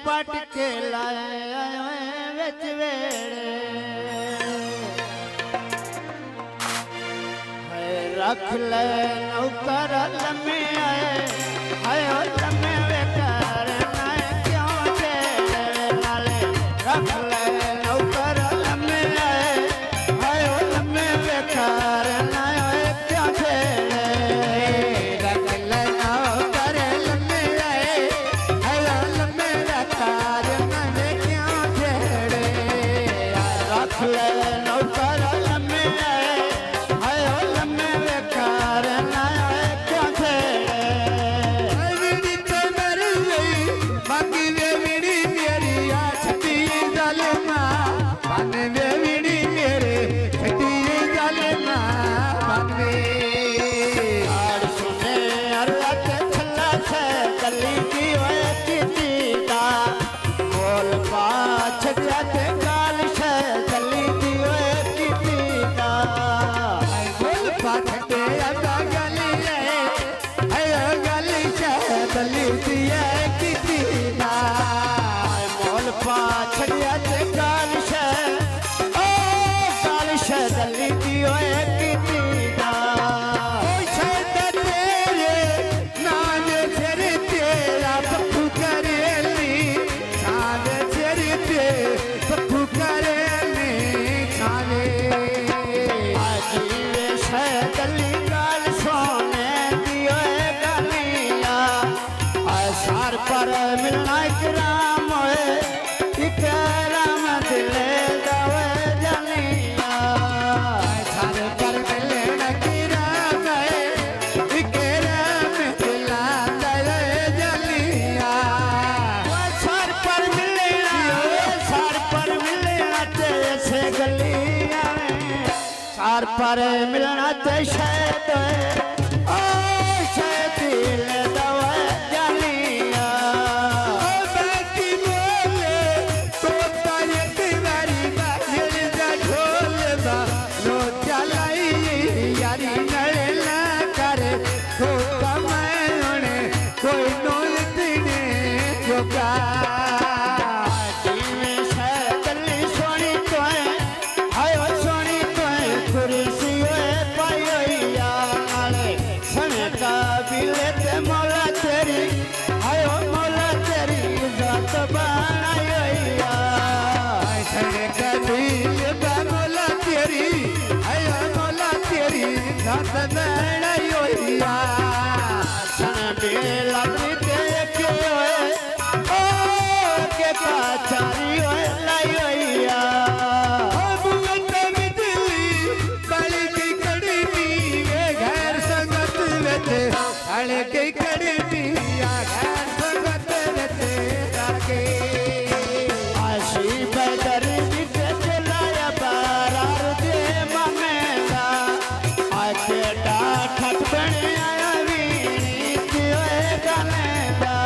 पट के लाए विच वेड़े रख ले नौकर लम्मे आए हाय लम्मे बेकार नाए क्यों छेड़े नाले रख ले नौकर लम्मे आए हाय लम्मे बेकार नाए क्यों छेड़े रख ले नौकर लम्मे आए हाय लम्मे बेकार नाए क्यों छेड़े रख ले नौकर लम्मे आए हाय लम्मे बेकार नाए क्यों छेड़े विड़ी तो मर गई बाकी वे विड़ी मेरी छठी जालमा बन वे विड़ी मेरे छठी जालमा बन वे आड़ सुने अरत छल्ला छे गली की ओए किती दा बोल पाछ जाते गाल छे गली की ओए किती दा बोल पाठ के अदा गली है गली गली दिया किसी ना बोल पाछ जाते गाल छे ओ गाल छे गली की ओए किती दा तेरे नाम फिर तेरा पप्पू करेली नाम फिर ते पप्पू करेली खाने आजीवे छे गली गाल सोने की ओए गलिया सार पर मिलना इकराम होए इकराम दिले दवे जलिया सार पर मिलना किराम इकराम दिला दे जलिया सार पर मिलना ते से गलिया सार पर मिलना ते शायद ओ शायद दिल दवे जलिया बाकी बोले तो तारे तिवारी बाहर जा ढोल बा लो चलाई यारी नड़ला करे तो कमाने कोई नोल दिने जोगा जीवे छे गली सोनी तोए हायो सोनी तोए कुर्सी ओए पाई होइया नाले सने का बिले ते मौला तेरी हायो मौला तेरी इज्जत बनाई होइया ऐसे कभी मोला तेरी आया मोला तेरी साथ लड़ाई होइया सने बेला ते के ओए ओ के काचारी ओए लाई होइया के कड़ी पिया घर संगत रहते जाके आशी बदर जिसे चलाया बारार दे ममेला आके डाठक बने आया वीणी किए गलेदा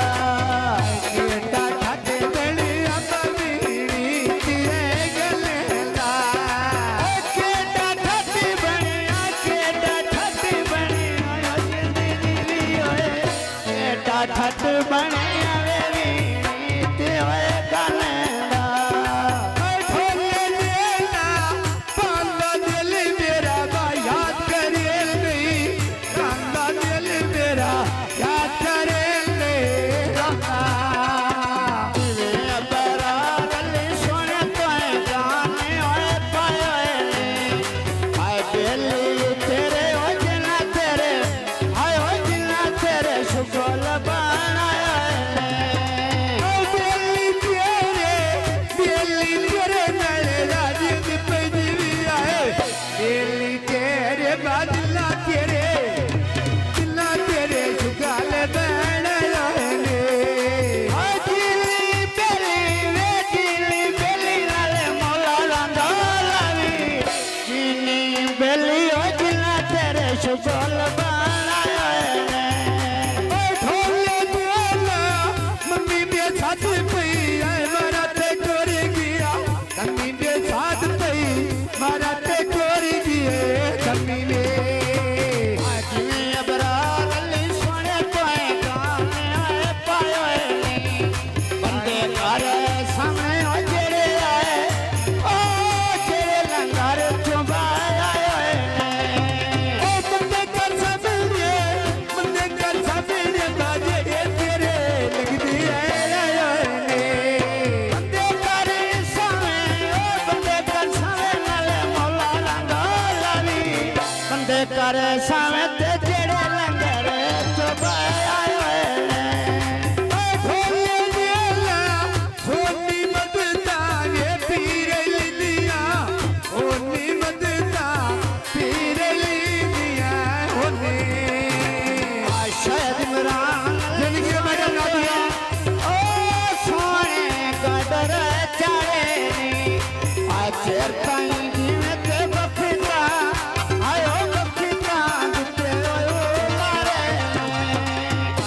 के डाठक बने आया वीणी तारे सामे ते जेड़े लंगर चुपाया ने ढोले दिया सोनी मदता ये पीर लिया ओनी मदता पीर लिया ओने शायद इमरान जिंदगी में मैडम ना दिया ओ सोने गडर चारे नी आचर ताई जीवे ते बखता आयो बखता ते ओ मारे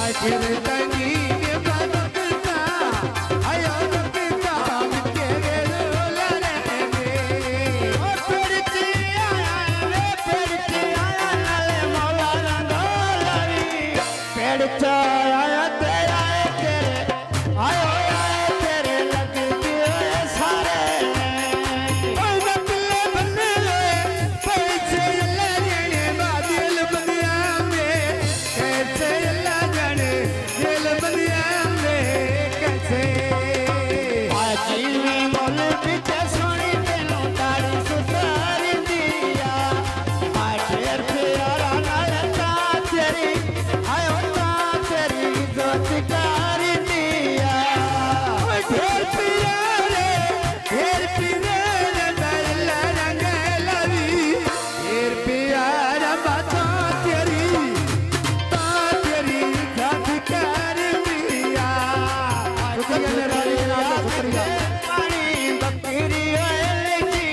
आखिर तनी के बदता आयो बदता तेरे लोला रे ओ पेड़ती आया नाले मौला रंगोलरी पेड़ता आया तेरा तेरे आयो तेरे लगती है सारे ओए बतले बन्ने पैसे अल्लाह जाने बादल बनिया में कैसे अल्लाह जाने दिल बनिया में कैसे आजी में मोल बिच सोनी तेनू तारी सुतारी दिया आठेर प्यारा नाल ता तेरी आयो ता तेरी इज्जत कारी दिया ढेर प्यारे दल्ला रंग लवी ढेर प्यारा बातों तेरी जात कर दिया शुक्रिया मेरा शुक्रिया पानी बकरी ओए जी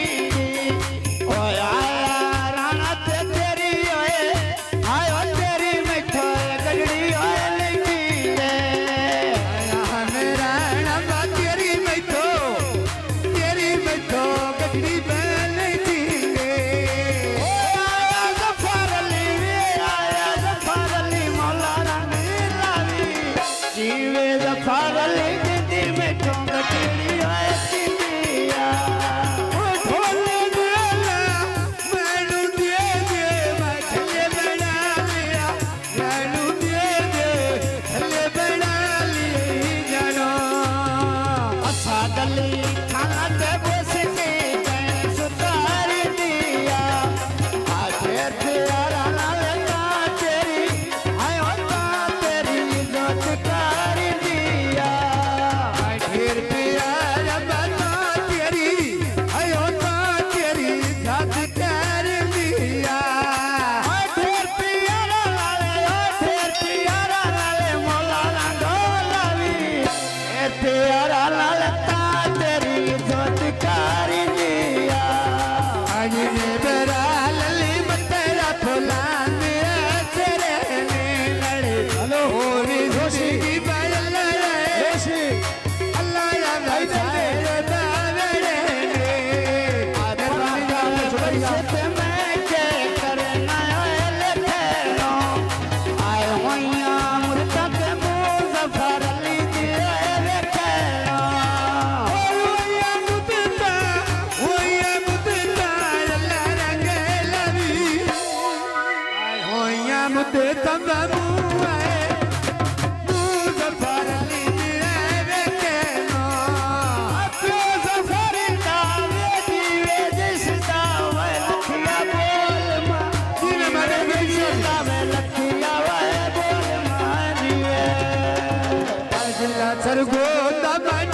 ओए आया राणा ते तेरी ओए आयो तेरी मिठो गजड़ी ओए लगी रे मेरा नंबा तेरी मैं तो गजरी बन दींगे आया जफर अली मौला रानी लावी जीवे जफर अली जिंदी में ठोंग टीड़ी ओए सिंधिया ढोले दिया मैनू दे मैं थले बना लिया मैनू दे थले बना ली जानो असा गली खाना ते बस के सुतार दिया आखे तेरा नाल ता तेरी आयो ता तेरी इज्जत कर दिया ढेर प्यारा बातों तेरी आयो तो तेरी जात कर दिया ढेर प्यारा लाले मौला रंगोलवी ढेर प्यारा लाल ता तेरी इज्जत कर दिया आज ने बरा लली बतेरा फुला मेरा तेरे ने लड़े हेलो होरी जोशी की बल्ला रे अल्लाह या भाई तेरे दावेरे ने मेहरबानी जान शुक्रिया से मैं के करना लेखेलो आए होइया मुर्ता के मुजफ्फर अली दिए लेखेलो ओया मुद्दा अल्लाह रंग लवी ओया मुद्दा मुआए मुजफ्फर अली दिए केनो अपने जफर दावे जीवे जिसदा वे लखिया बोल मा जीवे मारे जिसदा वे लखिया वे बोल मानिए अल्लाह सरगो दमन